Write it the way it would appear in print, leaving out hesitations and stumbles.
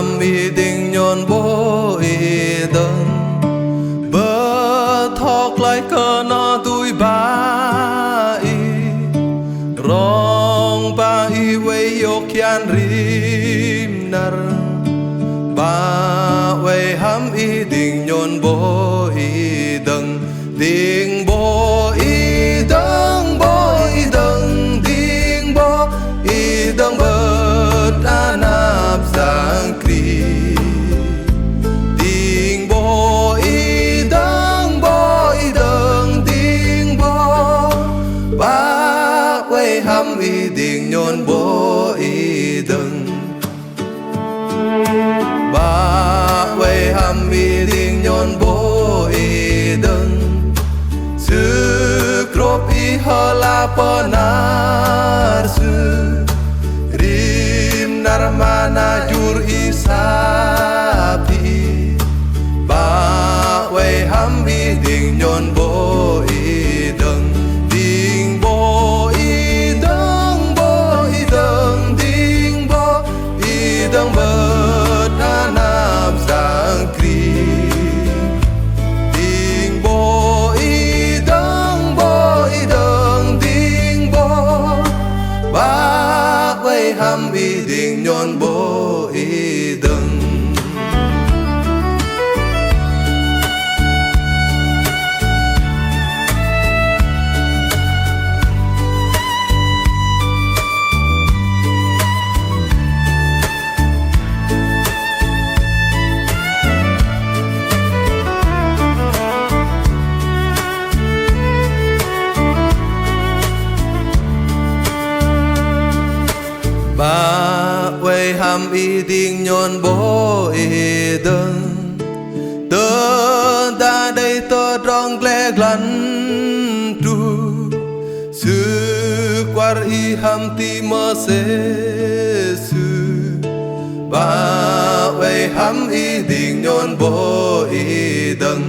hàm y tình nhon bố y đơn bơ thọc lại cơ nó tui ba y rong ba y way yok yan rim nar ba way hàm y tình nhon bố y đơn tình bố y đơn bố y đơn tình bố y đơn bớt anap sang kri tình bố y đơn tình bố ba way hàm y tình nhon bố y đơn ba way hàm y tình nhon bố y đơn sư krop i hola ponar su rim narmana jur i sapi ba way ham i ding nyon bo i deng ding bo i deng bo i deng ding bo i deng bớt anam sang kri ham y ding nhon bố y đơn ba way ham y tình nhon bố y đơn tơ ta đây tơ trong lẽ glan tru sư quar y ham ti mơ se sư ba way ham y tình nhon bố y đơn